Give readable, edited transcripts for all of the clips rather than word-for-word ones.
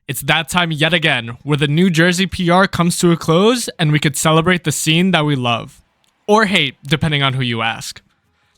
It's that time yet again, where the New Jersey PR comes to a close and we could celebrate the scene that we love. Or hate, depending on who you ask.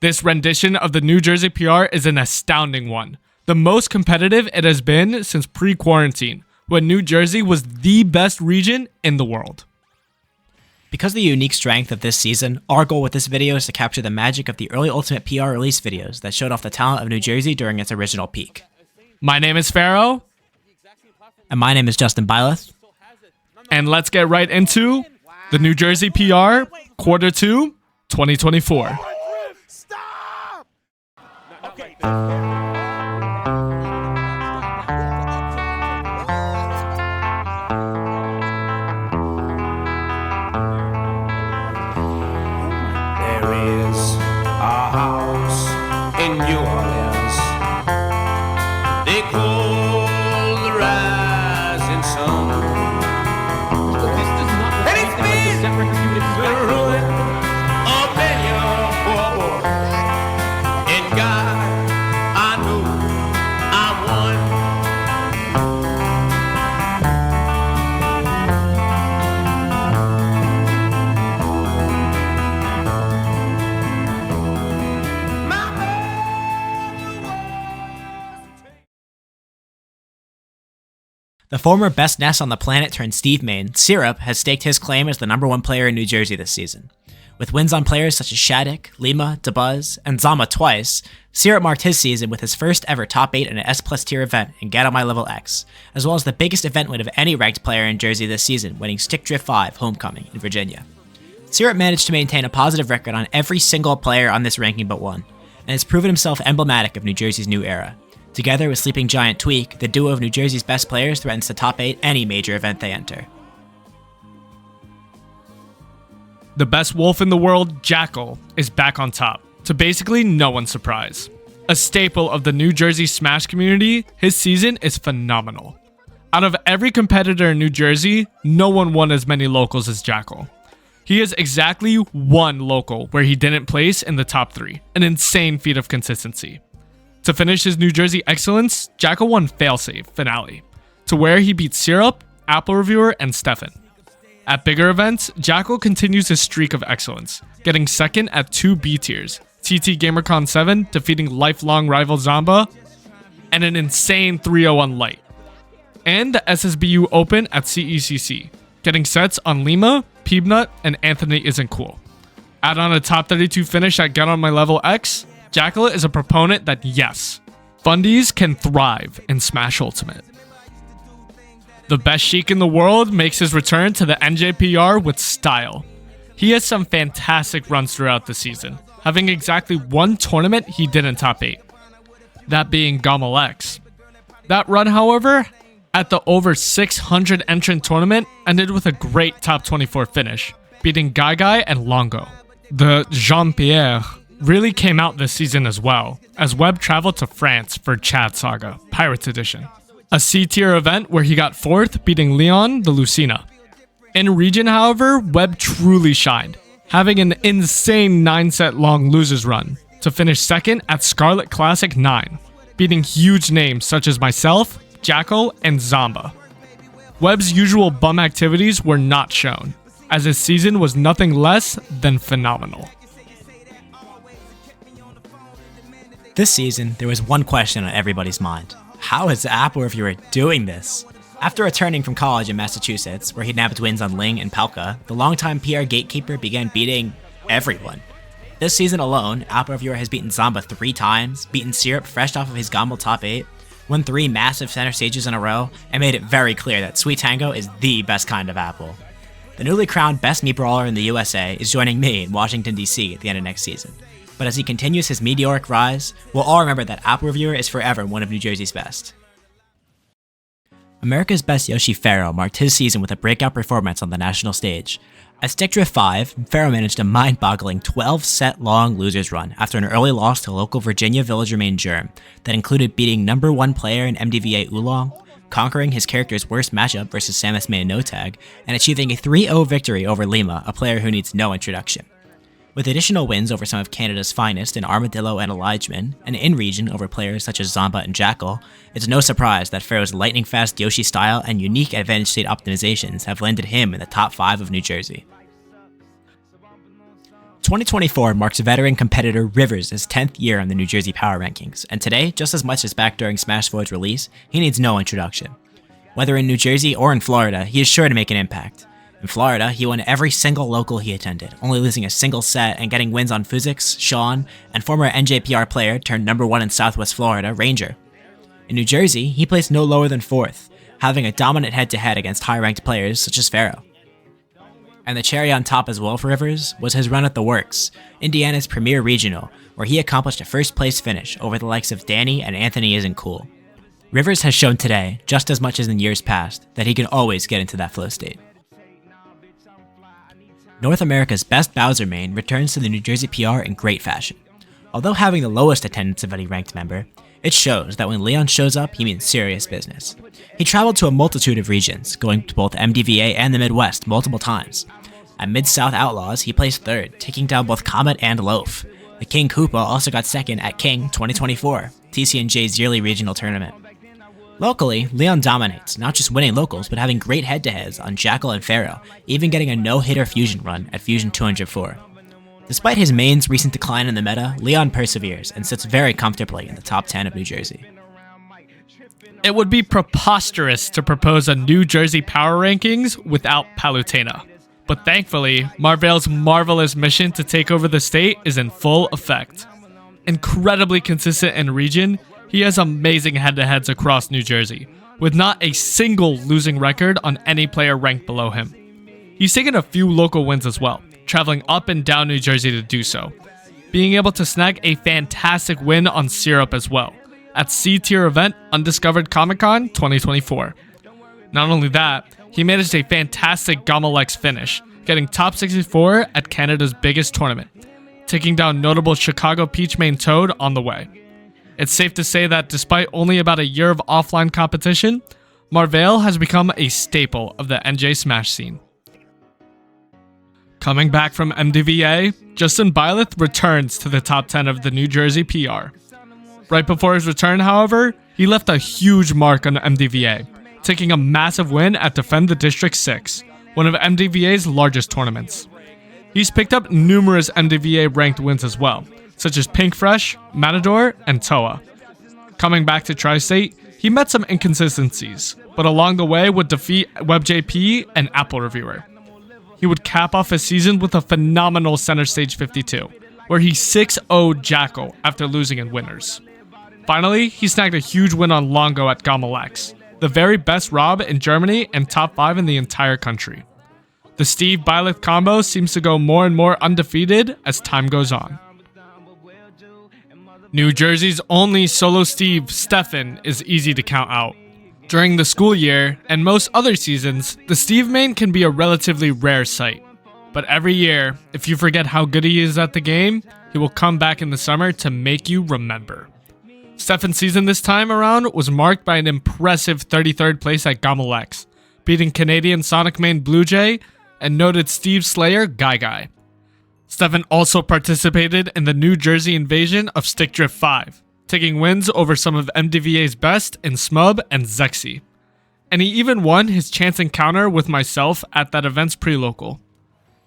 This rendition of the New Jersey PR is an astounding one. The most competitive it has been since pre-quarantine, when New Jersey was the best region in the world. Because of the unique strength of this season, our goal with this video is to capture the magic of the early Ultimate PR release videos that showed off the talent of New Jersey during its original peak. My name is Pharaoh. And my name is JustinByleth. And let's get right into the New Jersey PR Quarter 2, 2024. Stop! Okay. There is a house in New Orleans they call the rising sun. And it's been the ruin of many a poor boy. And God, I know I'm one. The former best nest on the planet turned Steve main, Syrup, has staked his claim as the #1 player in New Jersey this season. With wins on players such as Shattuck, Lima, DeBuzz, and Zama twice, Syrup marked his season with his first ever top 8 in an S+ tier event in Get On My Level X, as well as the biggest event win of any ranked player in Jersey this season, winning Stick Drift 5 Homecoming in Virginia. Syrup managed to maintain a positive record on every single player on this ranking but one, and has proven himself emblematic of New Jersey's new era. Together with Sleeping Giant Tweak, the duo of New Jersey's best players threatens to top 8 any major event they enter. The best wolf in the world, Jakal, is back on top, to basically no one's surprise. A staple of the New Jersey Smash community, his season is phenomenal. Out of every competitor in New Jersey, no one won as many locals as Jakal. He has exactly one local where he didn't place in the top 3, an insane feat of consistency. To finish his New Jersey excellence, Jakal won Failsafe Finale, to where he beat Syrup, Apple Reviewer, and Steffen. At bigger events, Jakal continues his streak of excellence, getting second at 2 B tiers, TT GamerCon 7 defeating lifelong rival Zamba, and an insane 3-0 Light. And the SSBU Open at CECC, getting sets on Lima, Peebnut, and Anthony Isn't Cool. Add on a top 32 finish at Get On My Level X, Jakal is a proponent that yes, fundies can thrive in Smash Ultimate. The best Sheik in the world makes his return to the NJPR with style. He has some fantastic runs throughout the season, having exactly one tournament he didn't top 8. That being Gamal X. That run, however, at the over 600 entrant tournament ended with a great top 24 finish, beating Guy and Longo. The Jean-Pierre really came out this season as well, as Webb traveled to France for Chad Saga, Pirates Edition. A C-tier event where he got 4th, beating Leon the Lucina. In region, however, Webb truly shined, having an insane 9-set long losers run, to finish 2nd at Scarlet Classic 9, beating huge names such as myself, Jakal, and Zamba. Webb's usual bum activities were not shown, as his season was nothing less than phenomenal. This season, there was one question on everybody's mind. How is the Apple Reviewer doing this? After returning from college in Massachusetts, where he nabbed wins on Ling and Palka, the longtime PR gatekeeper began beating everyone. This season alone, Apple Reviewer has beaten Zamba 3 times, beaten Syrup fresh off of his Gamal top 8, won 3 massive center stages in a row, and made it very clear that Sweet Tango is the best kind of Apple. The newly crowned best Mii brawler in the USA is joining me in Washington, D.C. at the end of next season. But as he continues his meteoric rise, we'll all remember that Apple Reviewer is forever one of New Jersey's best. America's best Yoshi Pharaoh marked his season with a breakout performance on the national stage. At Stick Drift 5, Pharaoh managed a mind-boggling 12-set-long losers run after an early loss to local Virginia villager main Germ that included beating #1 player in MDVA Oolong, conquering his character's worst matchup versus Samus main No Tag, and achieving a 3-0 victory over Lima, a player who needs no introduction. With additional wins over some of Canada's finest in Armadillo and Elijahman, and in-region over players such as Zomba and Jakal, it's no surprise that Pharaoh's lightning-fast Yoshi style and unique advantage state optimizations have landed him in the top 5 of New Jersey. 2024 marks veteran competitor Rivers' 10th year on the New Jersey Power Rankings, and today, just as much as back during SmashBros' release, he needs no introduction. Whether in New Jersey or in Florida, he is sure to make an impact. In Florida, he won every single local he attended, only losing a single set and getting wins on Phuzix, Sean, and former NJPR player turned #1 in Southwest Florida, Ranger. In New Jersey, he placed no lower than 4th, having a dominant head-to-head against high-ranked players such as Pharaoh. And the cherry on top as well for Rivers was his run at the Works, Indiana's premier regional, where he accomplished a first-place finish over the likes of Danny and Anthony Isn't Cool. Rivers has shown today, just as much as in years past, that he can always get into that flow state. North America's best Bowser main returns to the New Jersey PR in great fashion. Although having the lowest attendance of any ranked member, it shows that when Leon shows up, he means serious business. He traveled to a multitude of regions, going to both MDVA and the Midwest multiple times. At Mid-South Outlaws, he placed 3rd, taking down both Comet and Loaf. The King Koopa also got 2nd at King 2024, TCNJ's yearly regional tournament. Locally, Leon dominates, not just winning locals, but having great head-to-heads on Jakal and Pharaoh, even getting a no-hitter Fusion run at Fusion 204. Despite his main's recent decline in the meta, Leon perseveres and sits very comfortably in the top 10 of New Jersey. It would be preposterous to propose a New Jersey power rankings without Palutena. But thankfully, Marvale's marvelous mission to take over the state is in full effect. Incredibly consistent in region, he has amazing head-to-heads across New Jersey, with not a single losing record on any player ranked below him. He's taken a few local wins as well, traveling up and down New Jersey to do so, being able to snag a fantastic win on Syrup as well, at C-tier event Undiscovered Comic-Con 2024. Not only that, he managed a fantastic Gamalex finish, getting top 64 at Canada's biggest tournament, taking down notable Chicago Peach main Toad on the way. It's safe to say that despite only about a year of offline competition, Marvale has become a staple of the NJ Smash scene. Coming back from MDVA, JustinByleth returns to the top 10 of the New Jersey PR. Right before his return, however, he left a huge mark on MDVA, taking a massive win at Defend the District 6, one of MDVA's largest tournaments. He's picked up numerous MDVA ranked wins as well, such as Pink Fresh, Matador, and Toa. Coming back to Tri-State, he met some inconsistencies, but along the way would defeat WebbJP and Apple Reviewer. He would cap off his season with a phenomenal Center Stage 52, where he 6-0'd Jakal after losing in winners. Finally, he snagged a huge win on Longo at Gamalex, the very best Rob in Germany and top 5 in the entire country. The Steve-Byleth combo seems to go more and more undefeated as time goes on. New Jersey's only solo Steve, Steffen, is easy to count out. During the school year, and most other seasons, the Steve main can be a relatively rare sight. But every year, if you forget how good he is at the game, he will come back in the summer to make you remember. Steffen's season this time around was marked by an impressive 33rd place at Gamalex, beating Canadian Sonic main Blue Jay and noted Steve Slayer Guy Guy. Steffen also participated in the New Jersey invasion of Stick Drift 5, taking wins over some of MDVA's best in Smub and Zexy. And he even won his chance encounter with myself at that event's pre-local.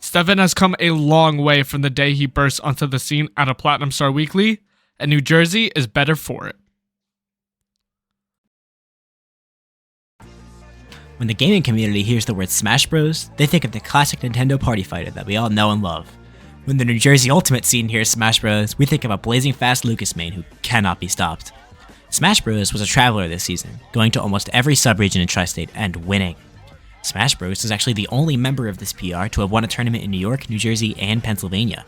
Steffen has come a long way from the day he burst onto the scene at a Platinum Star Weekly, and New Jersey is better for it. When the gaming community hears the word Smash Bros, they think of the classic Nintendo party fighter that we all know and love. When the New Jersey Ultimate scene hears Smash Bros, we think of a blazing fast Lucas main who cannot be stopped. Smash Bros was a traveler this season, going to almost every sub-region in Tri-State and winning. Smash Bros is actually the only member of this PR to have won a tournament in New York, New Jersey, and Pennsylvania.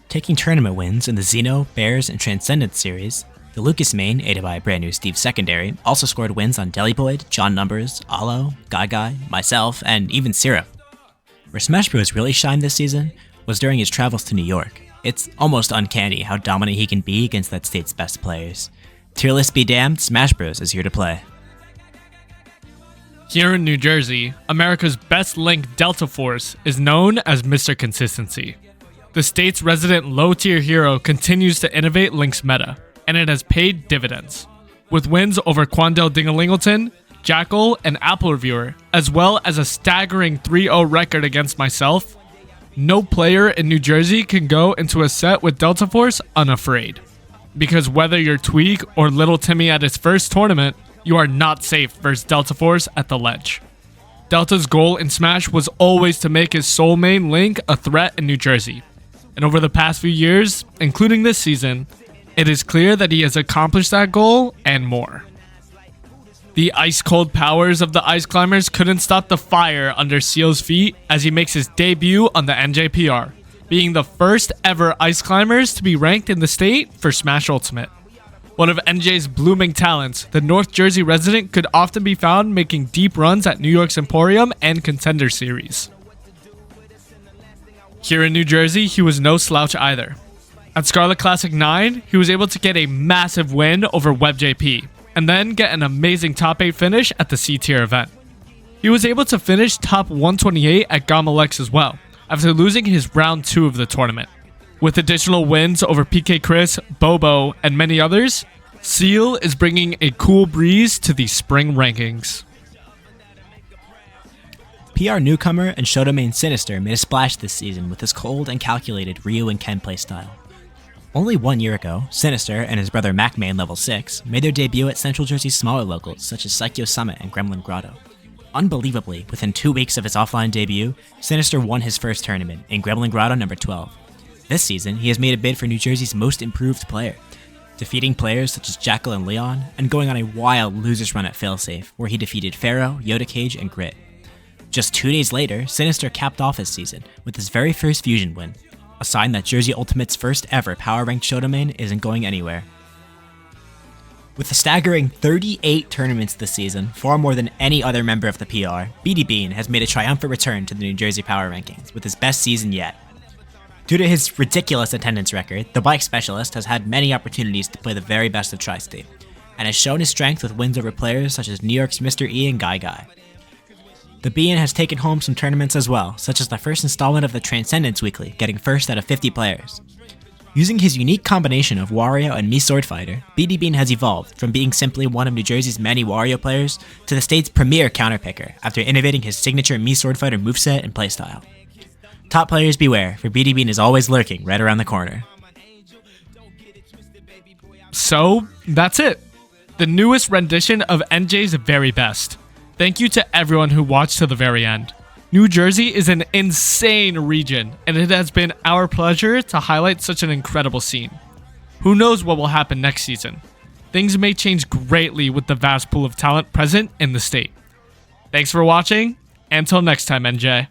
Taking tournament wins in the Xeno, Bears, and Transcendence series, the Lucas main, aided by a brand new Steve secondary, also scored wins on Deliboid, John Numbers, Alo, Guy Guy, myself, and even Syrup. Where Smash Bros really shined this season was during his travels to New York. It's almost uncanny how dominant he can be against that state's best players. Tier list be damned, Smash Bros is here to play. Here in New Jersey, America's best link DeltaForce is known as Mr. Consistency. The state's resident low-tier hero continues to innovate Link's meta, and it has paid dividends. With wins over Quandale Dingalingleton, Jakal, and Apple Reviewer, as well as a staggering 3-0 record against myself, no player in New Jersey can go into a set with DeltaForce unafraid. Because whether you're Tweak or Little Timmy at his first tournament, you are not safe versus DeltaForce at the ledge. Delta's goal in Smash was always to make his sole main Link a threat in New Jersey. And over the past few years, including this season, it is clear that he has accomplished that goal and more. The ice-cold powers of the Ice Climbers couldn't stop the fire under Seel's feet as he makes his debut on the NJPR, being the first ever Ice Climbers to be ranked in the state for Smash Ultimate. One of NJ's blooming talents, the North Jersey resident could often be found making deep runs at New York's Emporium and Contender Series. Here in New Jersey, he was no slouch either. At Scarlet Classic 9, he was able to get a massive win over WebbJP, and then get an amazing top 8 finish at the C-tier event. He was able to finish top 128 at Gamalex as well, after losing his round 2 of the tournament. With additional wins over PK Chris, Bobo, and many others, Seel is bringing a cool breeze to the spring rankings. PR newcomer and Seel Sinister made a splash this season with his cold and calculated Ryu and Ken playstyle. Only 1 year ago, Sinister and his brother MacMain Level 6 made their debut at Central Jersey's smaller locals such as Psycho Summit and Gremlin Grotto. Unbelievably, within 2 weeks of his offline debut, Sinister won his first tournament in Gremlin Grotto number 12. This season, he has made a bid for New Jersey's most improved player, defeating players such as Jakal and Leon, and going on a wild losers run at Failsafe, where he defeated Pharaoh, Yoda Cage, and Grit. Just 2 days later, Sinister capped off his season with his very first Fusion win, a sign that Jersey Ultimate's first ever power-ranked Shotomain isn't going anywhere. With a staggering 38 tournaments this season, far more than any other member of the PR, BD Bean has made a triumphant return to the New Jersey Power Rankings with his best season yet. Due to his ridiculous attendance record, the bike specialist has had many opportunities to play the very best of Tri-State, and has shown his strength with wins over players such as New York's Mr. E and Guy Guy. The Bean has taken home some tournaments as well, such as the first installment of the Transcendence Weekly, getting first out of 50 players. Using his unique combination of Wario and Mii Sword Fighter, BD Bean has evolved from being simply one of New Jersey's many Wario players to the state's premier counterpicker after innovating his signature Mii Sword Fighter moveset and playstyle. Top players beware, for BD Bean is always lurking right around the corner. So, that's it. The newest rendition of NJ's very best. Thank you to everyone who watched to the very end. New Jersey is an insane region, and it has been our pleasure to highlight such an incredible scene. Who knows what will happen next season? Things may change greatly with the vast pool of talent present in the state. Thanks for watching, and until next time, NJ.